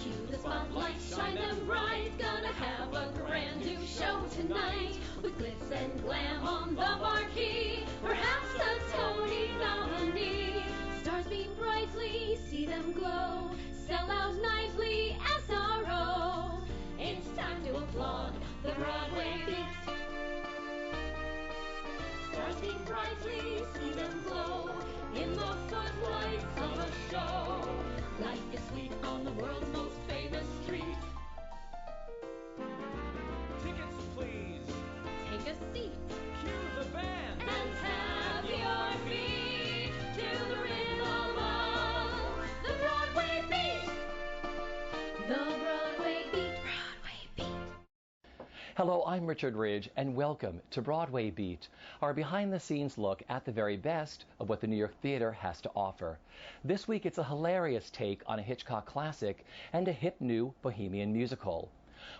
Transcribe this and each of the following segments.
Cue the spotlights, shine them bright. Gonna have a grand new show tonight. With glitz and glam on the marquee. Perhaps a Tony nominee. Stars beam brightly, see them glow. Sell out nightly, SRO. It's time to applaud the Broadway Beat. Stars beam brightly, see them glow. In the footlights of a show. Life is sweet on the world's most famous street. Tickets, please. Take a seat. Cue the band. And have your feet to the rhythm of the Broadway Beat. The Broadway Beat. Broadway Beat. Hello, I'm Richard Ridge, and welcome to Broadway Beat, our behind-the-scenes look at the very best of what the New York theater has to offer. This week, it's a hilarious take on a Hitchcock classic and a hip new bohemian musical.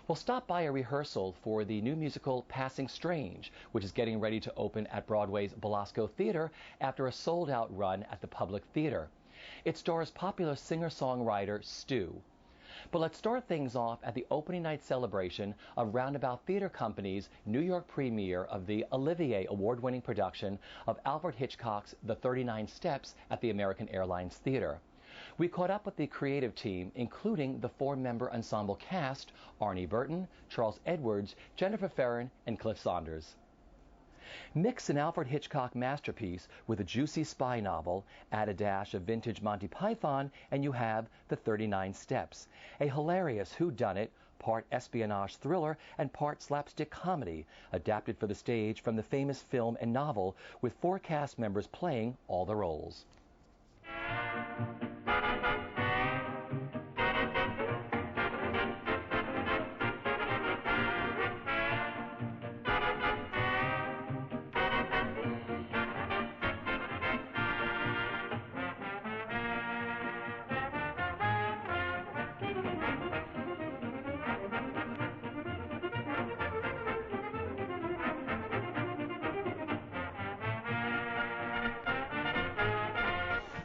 We'll stop by a rehearsal for the new musical Passing Strange, which is getting ready to open at Broadway's Belasco Theater after a sold-out run at the Public Theater. It stars popular singer-songwriter Stu. But let's start things off at the opening night celebration of Roundabout Theater Company's New York premiere of the Olivier Award-winning production of Alfred Hitchcock's The 39 Steps at the American Airlines Theater. We caught up with the creative team, including the four-member ensemble cast, Arnie Burton, Charles Edwards, Jennifer Ferrin, and Cliff Saunders. Mix an Alfred Hitchcock masterpiece with a juicy spy novel, add a dash of vintage Monty Python, and you have The 39 Steps, a hilarious whodunit, part espionage thriller and part slapstick comedy, adapted for the stage from the famous film and novel, with four cast members playing all the roles.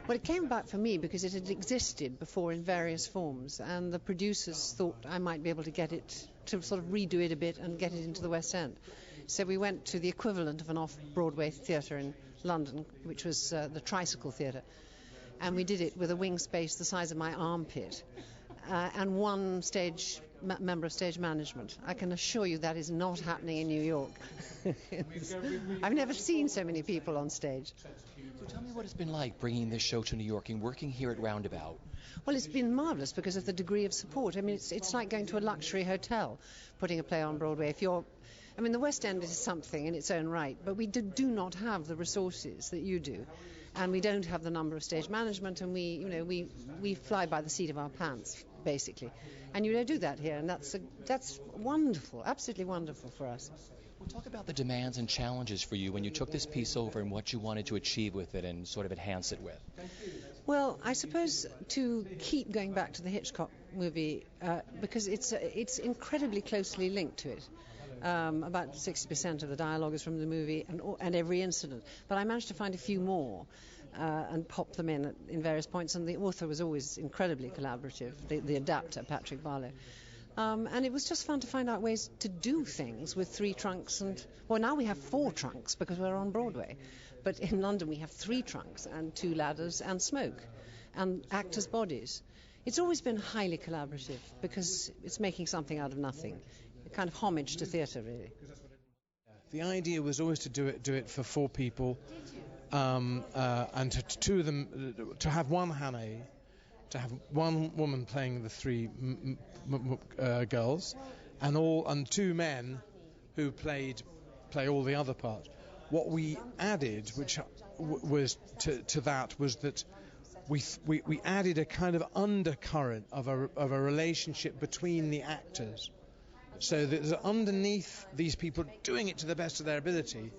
Well, it came about for me because it had existed before in various forms, and the producers thought I might be able to get it, to sort of redo it a bit and get it into the West End. So we went to the equivalent of an off-Broadway theatre in London, which was the Tricycle Theatre, and we did it with a wing space the size of my armpit, and one member of stage management. I can assure you that is not happening in New York. I've never seen so many people on stage. So tell me what it's been like bringing this show to New York and working here at Roundabout. Well, it's been marvellous because of the degree of support. I mean, it's like going to a luxury hotel, putting a play on Broadway. The West End is something in its own right, but we do not have the resources that you do, and we don't have the number of stage management, and we fly by the seat of our pants, basically. And you don't do that here, and that's wonderful, absolutely wonderful for us. Well, talk about the demands and challenges for you when you took this piece over and what you wanted to achieve with it and sort of enhance it with. Well, I suppose to keep going back to the Hitchcock movie, because it's incredibly closely linked to it. About 60% of the dialogue is from the movie and every incident. But I managed to find a few more and pop them in various points. And the author was always incredibly collaborative, the adapter, Patrick Barlow. And it was just fun to find out ways to do things with three trunks. Well, now we have four trunks because we're on Broadway. But in London we have three trunks and two ladders and smoke and actors' bodies. It's always been highly collaborative because it's making something out of nothing. A kind of homage to theatre, really. The idea was always to do it for four people, and to two of them, to have one Hannah, to have one woman playing the three girls, and two men who play all the other parts. What we added, which was to that, was that we added a kind of undercurrent of a relationship between the actors. So that underneath these people doing it to the best of their ability,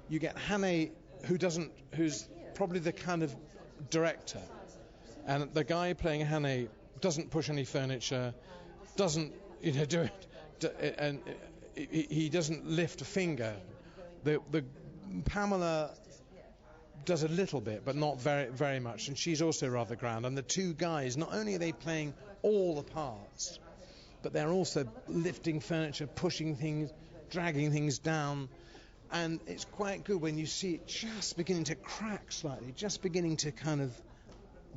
you get Hannah, who's probably the kind of director, and the guy playing Hannah doesn't push any furniture, doesn't do it, and he doesn't lift a finger. The Pamela does a little bit, but not very much, and she's also rather grand. And the two guys, not only are they playing all the parts, but they're also lifting furniture, pushing things, dragging things down, and it's quite good when you see it just beginning to crack slightly, just beginning to kind of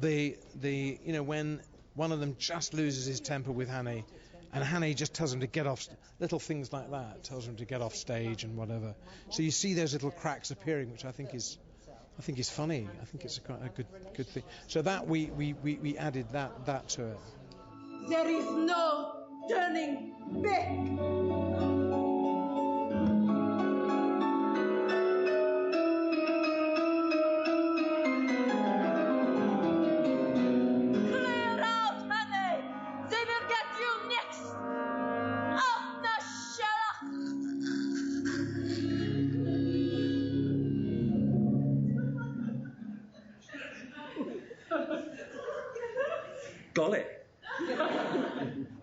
when one of them just loses his temper with Hannay, and Hannay just tells him to get off, little things like that, tells him to get off stage and whatever. So you see those little cracks appearing, which I think is funny. I think it's quite a good thing. So that we added that to it. There is no turning back. Golly.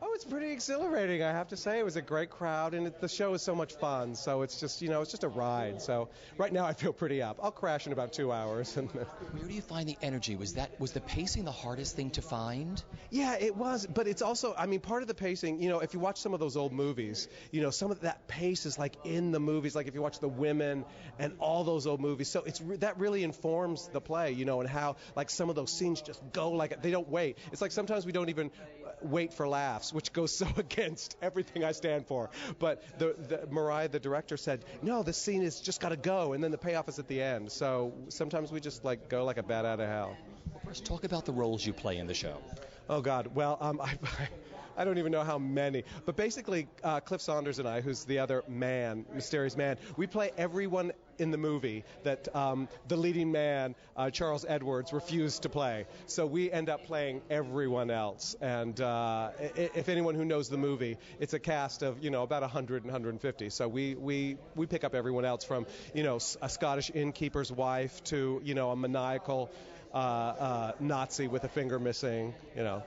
Oh, it's pretty exhilarating, I have to say. It was a great crowd, and the show is so much fun. So it's just, it's just a ride. So right now I feel pretty up. I'll crash in about 2 hours. Where do you find the energy? Was the pacing the hardest thing to find? Yeah, it was. But it's also, part of the pacing, if you watch some of those old movies, some of that pace is like in the movies. Like if you watch The Women and all those old movies. So that really informs the play, and how like some of those scenes just go like they don't wait. It's like sometimes we don't even wait for laughs, which goes so against everything I stand for. But Mariah, the director, said, no, this scene has just got to go, and then the payoff is at the end. So sometimes we just like go like a bat out of hell. Well, first, talk about the roles you play in the show. Oh God, well, I don't even know how many, but basically Cliff Saunders and I, who's the other man, mysterious man, we play everyone in the movie that the leading man, Charles Edwards, refused to play. So we end up playing everyone else. And if anyone who knows the movie, it's a cast of, about 100 and 150. So we pick up everyone else from, a Scottish innkeeper's wife to, a maniacal Nazi with a finger missing,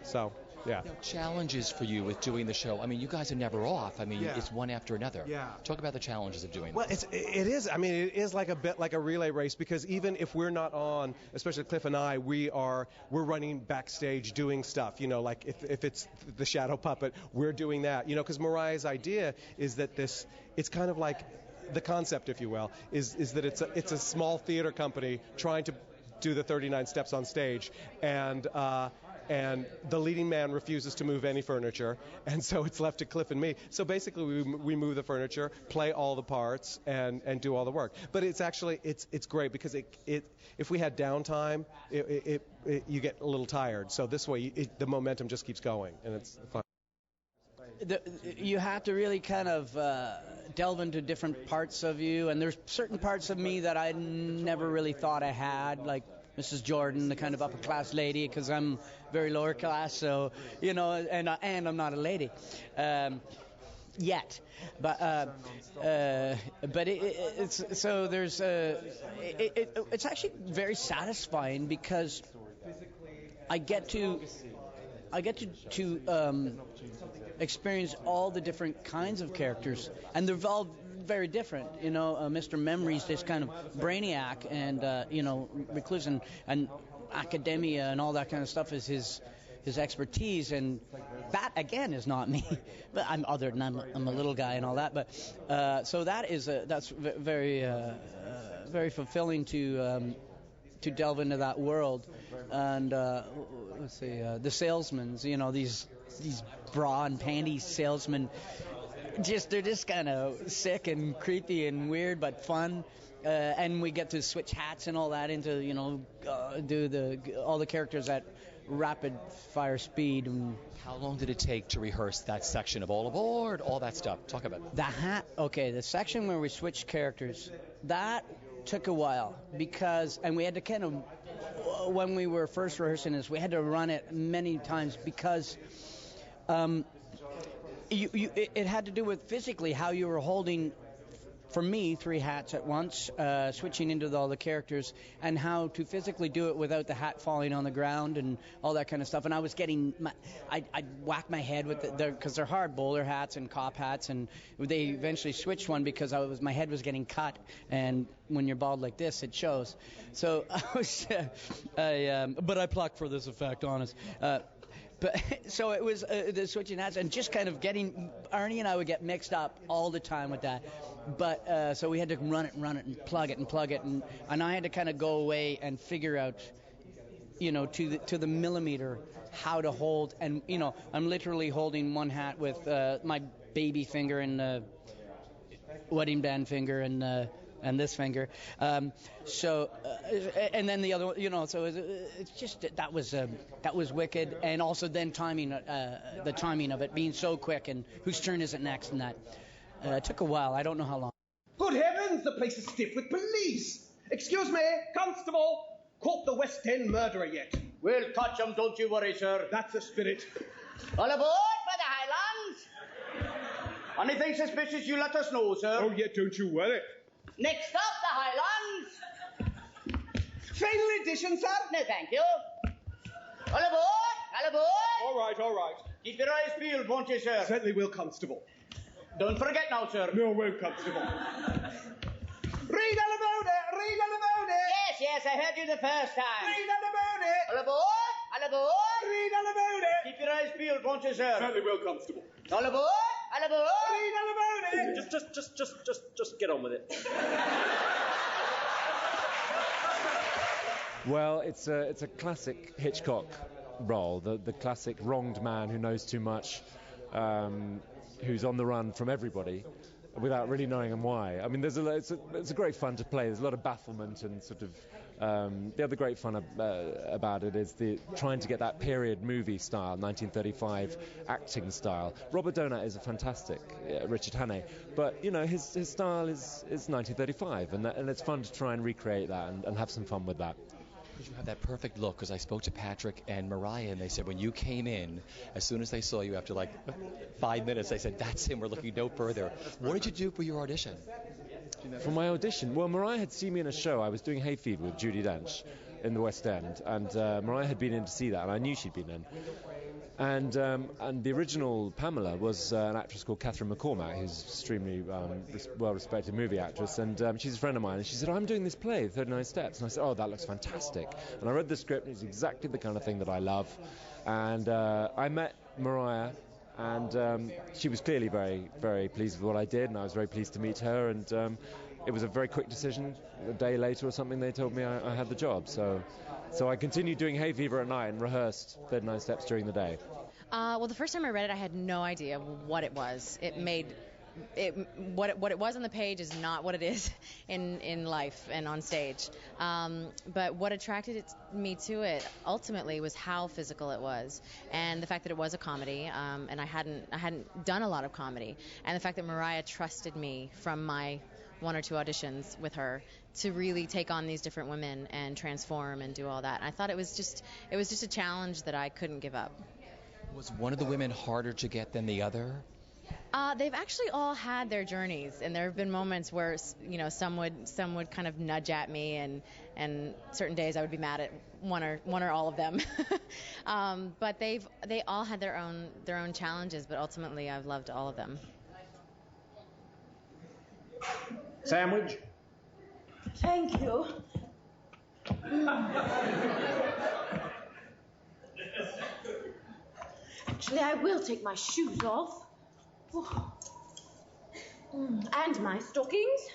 so... Yeah. Challenges for you with doing the show. You guys are never off. Yeah. It's one after another. Yeah. Talk about the challenges of doing Well, this. it is. It is like a bit like a relay race, because even if we're not on, especially Cliff and I, we're running backstage doing stuff. Like if it's the shadow puppet, we're doing that. Because Mariah's idea is that it's kind of like the concept, if you will, is that it's a small theater company trying to do the 39 steps on stage, and the leading man refuses to move any furniture, and so it's left to Cliff and me. So basically we move the furniture, play all the parts, and do all the work. But it's actually it's great, because if we had downtime, you get a little tired. So this way the momentum just keeps going, and it's fun. You have to really kind of delve into different parts of you, and there's certain parts of me that I never really thought I had, like Mrs. Jordan, the kind of upper class lady, because I'm very lower class, so and I'm not a lady yet. But it's so there's it's actually very satisfying, because I get to experience all the different kinds of characters, and they're all very different. Mr. Memory's this kind of brainiac, and recluse and academia and all that kind of stuff is his expertise, and that again is not me. But I'm a little guy and all that. But so that's very very fulfilling to delve into that world. And let's see, the salesmen, these bra and panties salesmen, they're just kind of sick and creepy and weird, but fun. And we get to switch hats and all that into, do all the characters at rapid fire speed. And how long did it take to rehearse that section of All Aboard, all that stuff? Talk about it. The section where we switched characters, that took a while, and we had to kind of, when we were first rehearsing this, we had to run it many times, because it had to do with physically how you were holding for me, 3 hats at once, switching into all the characters, and how to physically do it without the hat falling on the ground and all that kind of stuff. And I was getting, I'd whack my head with because they're hard bowler hats and cop hats, and they eventually switched one because my head was getting cut, and when you're bald like this, it shows. So I was, but I plucked for this effect, honest. But so it was the switching hats and just kind of getting, Arnie and I would get mixed up all the time with that. But so we had to run it and plug it, and I had to kind of go away and figure out, to the millimeter how to hold. And I'm literally holding one hat with my baby finger and wedding band finger and this finger. And then the other one, so it's just that was wicked, and also then the timing of it being so quick, and whose turn is it next, and that took a while. I don't know how long. Good heavens, the place is stiff with police. Excuse me, constable, caught the West End murderer yet? We'll catch him, don't you worry, sir. That's the spirit. All aboard for the Highlands. Anything suspicious, you let us know, sir. Oh, yeah, don't you worry. Next up, the Highlands. Final edition, sir? No, thank you. All aboard. All right. Keep your eyes peeled, won't you, sir? Certainly will, constable. Don't forget now, sir. No, won't, constable. Read all about it. Yes, I heard you the first time. Read all about it. All aboard. Read all about it. Keep your eyes peeled, won't you, sir? Certainly will, constable. All aboard. Read all about it. Just get on with it. Well, it's a classic Hitchcock role, the classic wronged man who knows too much, who's on the run from everybody without really knowing him why. I mean, it's a great fun to play. There's a lot of bafflement and sort of the other great fun about it is trying to get that period movie style, 1935 acting style. Robert Donat is a fantastic Richard Hannay, but his style is 1935, and it's fun to try and recreate that and have some fun with that. You have that perfect look, because I spoke to Patrick and Mariah, and they said when you came in, as soon as they saw you after like 5 minutes, they said, that's him, we're looking no further. What did you do for your audition? For my audition? Well, Mariah had seen me in a show. I was doing Hay Fever with Judi Dench in the West End, and Mariah had been in to see that, and I knew she'd been in. And the original Pamela was an actress called Catherine McCormack, who's extremely well-respected movie actress, and she's a friend of mine, and she said, I'm doing this play, 39 Steps, and I said, oh, that looks fantastic. And I read the script, and it's exactly the kind of thing that I love, and I met Mariah, and she was clearly very, very pleased with what I did, and I was very pleased to meet her, and it was a very quick decision. A day later or something, they told me I had the job, so I continued doing Hay Fever at night and rehearsed 39 Steps during the day. Well, the first time I read it, I had no idea what it was. What it was on the page is not what it is in life and on stage. But what attracted me to it ultimately was how physical it was, and the fact that it was a comedy. And I hadn't done a lot of comedy, and the fact that Mariah trusted me from my 1 or 2 auditions with her to really take on these different women and transform and do all that. And I thought it was just a challenge that I couldn't give up. Was one of the women harder to get than the other? They've actually all had their journeys, and there have been moments where some would kind of nudge at me, and certain days I would be mad at one or all of them. But they all had their own challenges, but ultimately I've loved all of them. Sandwich? Thank you. Actually, I will take my shoes off. Oh. And my stockings.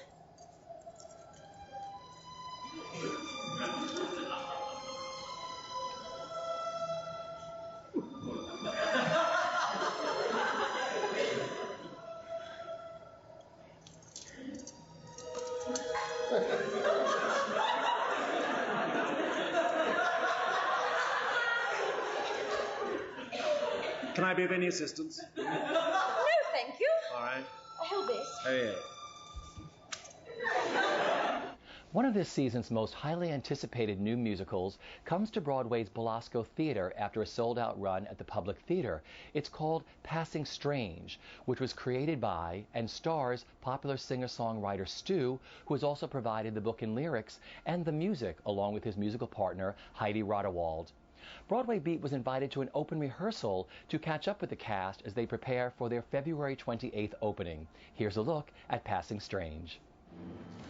Can I be of any assistance? No, thank you. All right. I hold this. Oh, yeah. One of this season's most highly anticipated new musicals comes to Broadway's Belasco Theater after a sold-out run at the Public Theater. It's called Passing Strange, which was created by and stars popular singer-songwriter Stu, who has also provided the book and lyrics and the music along with his musical partner Heidi Rodewald. Broadway Beat was invited to an open rehearsal to catch up with the cast as they prepare for their February 28th opening. Here's a look at Passing Strange.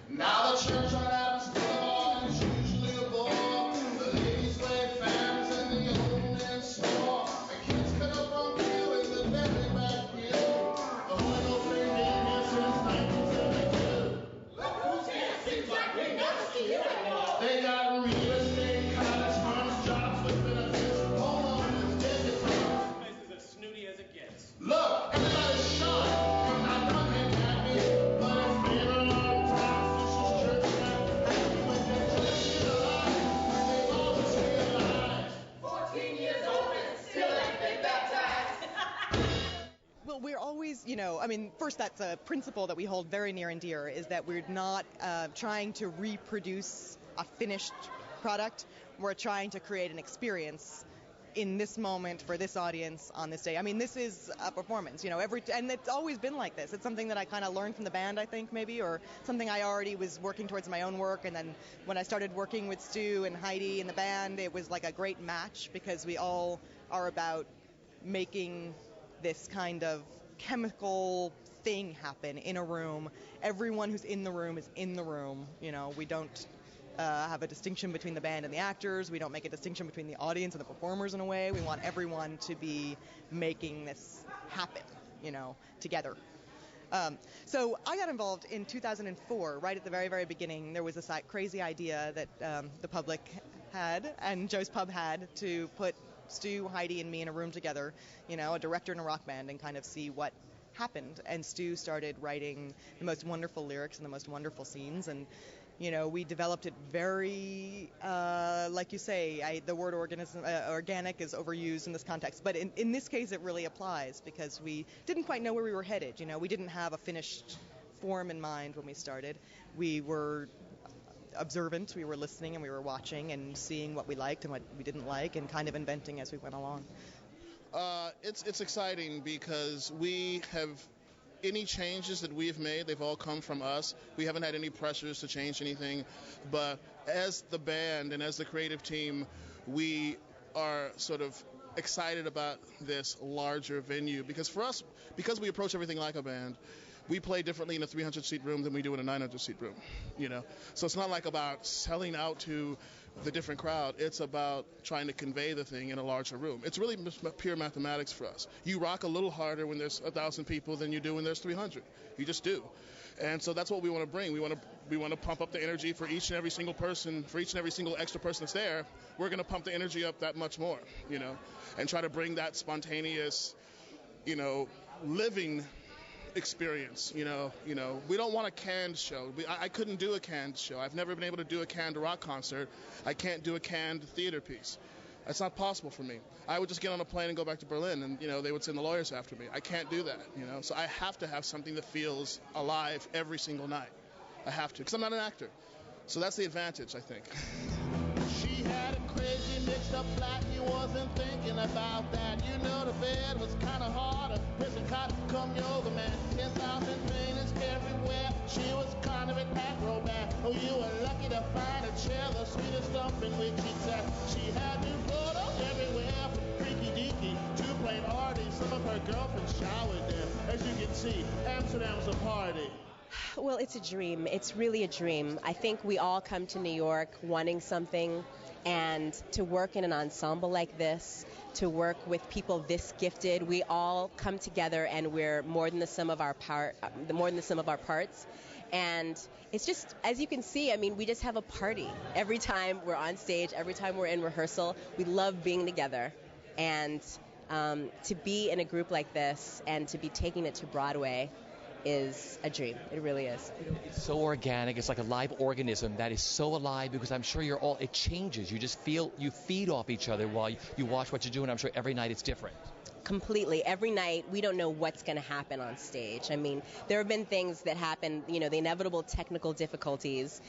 Now the church on Adams Boulevard is usually a bore. The ladies play fans in the old men's store. The kids cut up on peeling the very back wheel. The Holy Ghost been game here since 1972. Look who's here, seems like we never see you anymore. They got real estate, college funds, jobs with benefits, homeowners, ticket funds. This place is as snooty as it gets. Look, everybody's shy. I'm not happy, but it's been a long time. Well, we're always, first that's a principle that we hold very near and dear, is that we're not trying to reproduce a finished product. We're trying to create an experience in this moment for this audience on this day. I mean, this is a performance, and it's always been like this. It's something that I kind of learned from the band, I think, maybe, or something I already was working towards my own work. And then when I started working with Stu and Heidi and the band, it was like a great match because we all are about making this kind of chemical thing happen in a room. Everyone who's in the room is in the room. We don't have a distinction between the band and the actors. We don't make a distinction between the audience and the performers in a way. We want everyone to be making this happen, together. So I got involved in 2004, right at the very, very beginning. There was this crazy idea that the public had and Joe's Pub had to put Stu, Heidi, and me in a room together, a director and a rock band, and kind of see what happened. And Stu started writing the most wonderful lyrics and the most wonderful scenes, and we developed it very, like you say, the word organic is overused in this context, but in this case it really applies because we didn't quite know where we were headed. We didn't have a finished form in mind when we started. We were observant, we were listening, and we were watching and seeing what we liked and what we didn't like, and kind of inventing as we went along. It's exciting because any changes that we've made, they've all come from us. We haven't had any pressures to change anything, but as the band and as the creative team, we are sort of excited about this larger venue because for us, because we approach everything like a band, we play differently in a 300-seat room than we do in a 900-seat room, So it's not like about selling out to the different crowd. It's about trying to convey the thing in a larger room. It's really pure mathematics for us. You rock a little harder when there's 1,000 people than you do when there's 300. You just do. And so that's what we want to bring. We want to pump up the energy for each and every single person, for each and every single extra person that's there. We're going to pump the energy up that much more, and try to bring that spontaneous, living experience. We don't want a canned show. I couldn't do a canned show. I've never been able to do a canned rock concert. I can't do a canned theater piece. That's not possible for me. I would just get on a plane and go back to Berlin, and they would send the lawyers after me. I can't do that. So I have to have something that feels alive every single night. I have to, because I'm not an actor. So that's the advantage, I think. She had a crazy mixed up flat, you wasn't thinking about that. The bed was kind of hard, a prison cop come yoga man. 10,000 paintings everywhere, she was kind of a pack roll back. Oh, you were lucky to find a chair, the sweetest stuff in which she sat. She had new photos everywhere, from freaky deaky to plain arty. Some of her girlfriends showered there. As you can see, Amsterdam's a party. Well, it's a dream. It's really a dream. I think we all come to New York wanting something, and to work in an ensemble like this, to work with people this gifted, we all come together and we're more than the sum of our parts. And it's just, as you can see, we just have a party every time we're on stage, every time we're in rehearsal. We love being together, and to be in a group like this and to be taking it to Broadway is a dream. It really is. It's so organic. It's like a live organism that is so alive because I'm sure it changes. You just feel, you feed off each other while you watch what you do, and I'm sure every night it's different. completely. Every night, we don't know what's going to happen on stage. I mean, there have been things that happen, the inevitable technical difficulties,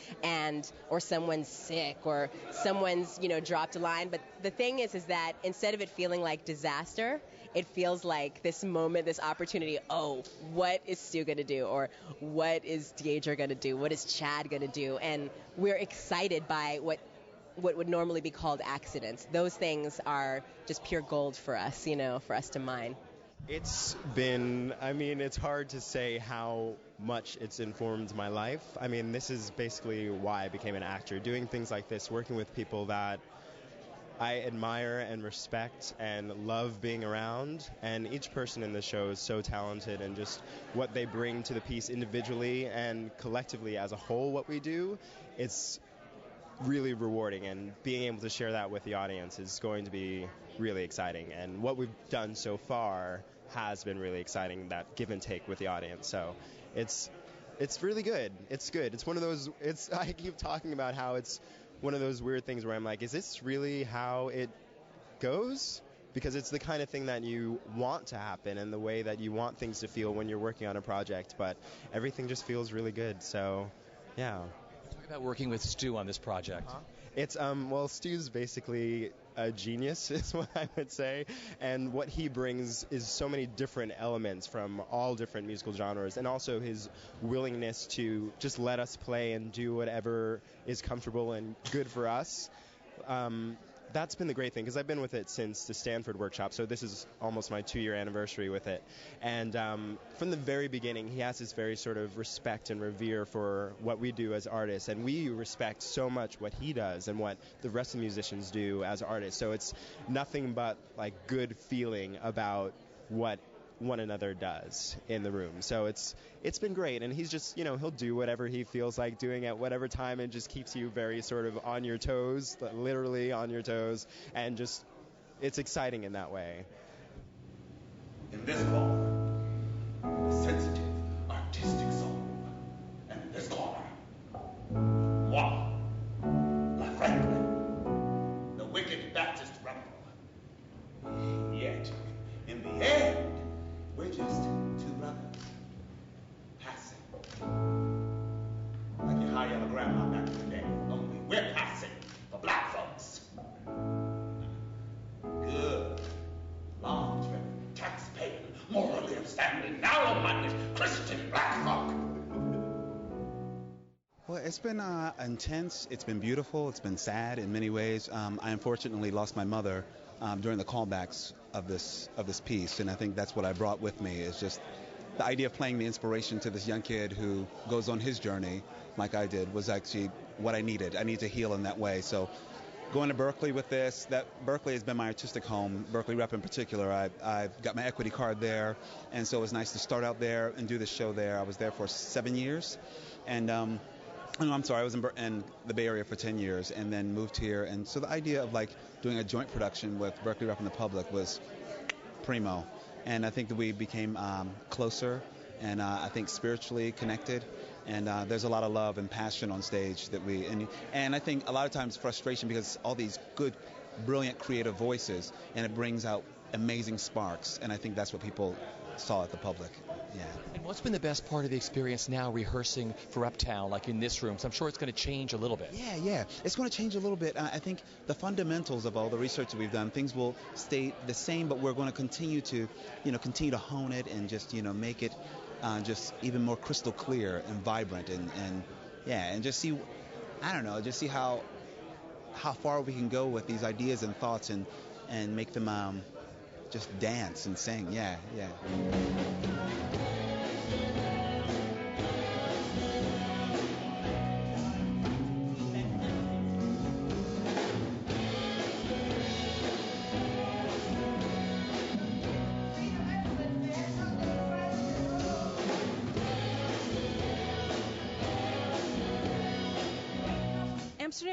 or someone's sick, or someone's, dropped a line. But the thing is that instead of it feeling like disaster, it feels like this moment, this opportunity. Oh, what is Stu going to do? Or what is Deidre going to do? What is Chad going to do? And we're excited by what would normally be called accidents. Those things are just pure gold for us, for us to mine. It's been, it's hard to say how much it's informed my life. This is basically why I became an actor. Doing things like this, working with people that I admire and respect and love being around, and each person in the show is so talented, and just what they bring to the piece individually and collectively as a whole, what we do, it's really rewarding, and being able to share that with the audience is going to be really exciting. And what we've done so far has been really exciting, that give and take with the audience. So it's really good. It's good. It's one of those, I keep talking about how it's one of those weird things where I'm like, is this really how it goes? Because it's the kind of thing that you want to happen and the way that you want things to feel when you're working on a project, but everything just feels really good. So yeah. Talk about working with Stu on this project. It's Stu's basically a genius, is what I would say, and what he brings is so many different elements from all different musical genres, and also his willingness to just let us play and do whatever is comfortable and good for us. That's been the great thing, because I've been with it since the Stanford workshop, so this is almost my 2-year anniversary with it. And from the very beginning, he has this very sort of respect and revere for what we do as artists, and we respect so much what he does and what the rest of the musicians do as artists. So it's nothing but like good feeling about what one another does in the room. So it's been great, and he's just, he'll do whatever he feels like doing at whatever time, and just keeps you very sort of on your toes, literally on your toes, and just, it's exciting in that way. In this corner, a sensitive, artistic soul. And in this corner, moi, la Franklin, the wicked Baptist rebel. Yet, in the end, we're just two brothers, passing. Like your high yellow grandma back in the day, only we're passing for black folks. Good, long-term, tax-paying, morally upstanding, narrow-minded, Christian black folk. Well, it's been intense, it's been beautiful, it's been sad in many ways. I unfortunately lost my mother during the callbacks of this piece, and I think that's what I brought with me, is just the idea of playing the inspiration to this young kid who goes on his journey, like I did, was actually what I needed. I need to heal in that way. So going to Berkeley with this, Berkeley has been my artistic home, Berkeley Rep in particular. I've got my equity card there, and so it was nice to start out there and do this show there. I was there for 7 years, and I was in the Bay Area for 10 years and then moved here. And so the idea of like doing a joint production with Berkeley Rep and the public was primo. And I think that we became closer and I think spiritually connected. And there's a lot of love and passion on stage that and I think a lot of times frustration, because all these good, brilliant, creative voices, and it brings out amazing sparks. And I think that's what people saw at the public. Yeah. And what's been the best part of the experience now rehearsing for Uptown, like in this room? So I'm sure it's going to change a little bit. Yeah. It's going to change a little bit. I think the fundamentals of all the research that we've done, things will stay the same, but we're going to continue to hone it and just, make it just even more crystal clear and vibrant and just see, just see how far we can go with these ideas and thoughts and make them just dance and sing. Yeah.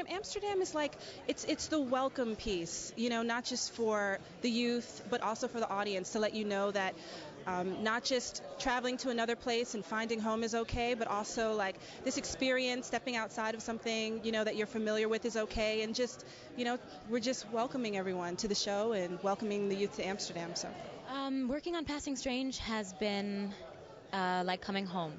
Amsterdam is like, it's the welcome piece, not just for the youth, but also for the audience, to let you know that Not just traveling to another place and finding home is okay, but also like this experience, stepping outside of something, that you're familiar with is okay. And just, we're just welcoming everyone to the show and welcoming the youth to Amsterdam. So, working on Passing Strange has been like coming home.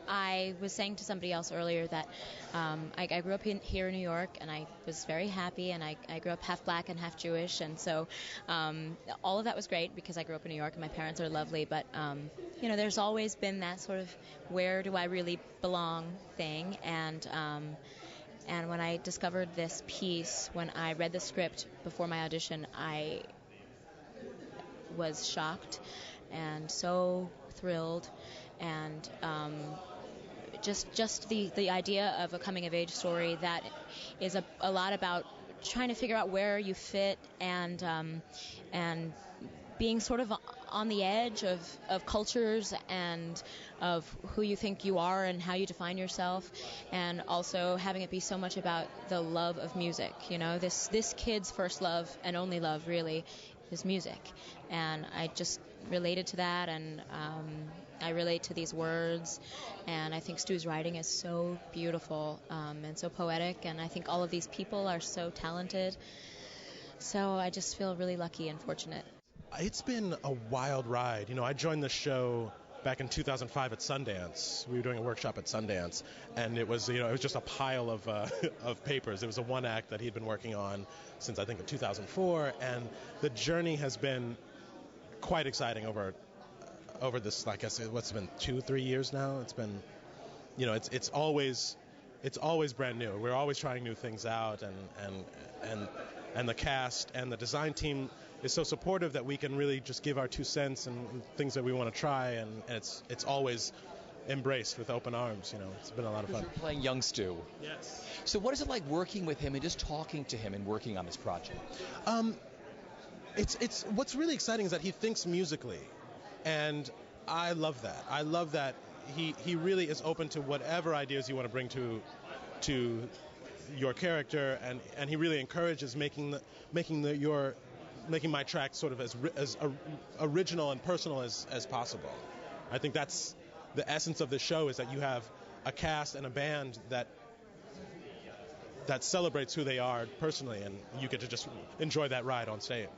I was saying to somebody else earlier that I grew up here in New York, and I was very happy, and I grew up half black and half Jewish, and so all of that was great because I grew up in New York and my parents are lovely, but there's always been that sort of where do I really belong thing, and when I discovered this piece, when I read the script before my audition, I was shocked and so thrilled, and just the idea of a coming-of-age story that is a lot about trying to figure out where you fit and being sort of on the edge of cultures and of who you think you are and how you define yourself, and also having it be so much about the love of music. This kid's first love and only love really is music, and I just related to that, and I relate to these words, and I think Stu's writing is so beautiful and so poetic, and I think all of these people are so talented, so I just feel really lucky and fortunate. It's been a wild ride. I joined the show back in 2005 at Sundance. We were doing a workshop at Sundance, and it was just a pile of papers. It was a one act that he'd been working on since I think 2004, and the journey has been quite exciting over this, I guess, what's been 2-3 years now. It's been, it's always brand new. We're always trying new things out, and the cast and the design team is so supportive that we can really just give our 2 cents and things that we want to try, and it's always embraced with open arms. It's been a lot of fun. You're playing young Stu. Yes. So what is it like working with him and just talking to him and working on this project? It's what's really exciting is that he thinks musically, and I love that. I love that he really is open to whatever ideas you want to bring to your character, and he really encourages making my track sort of as original and personal as possible. I think that's the essence of the show, is that you have a cast and a band that celebrates who they are personally, and you get to just enjoy that ride on stage.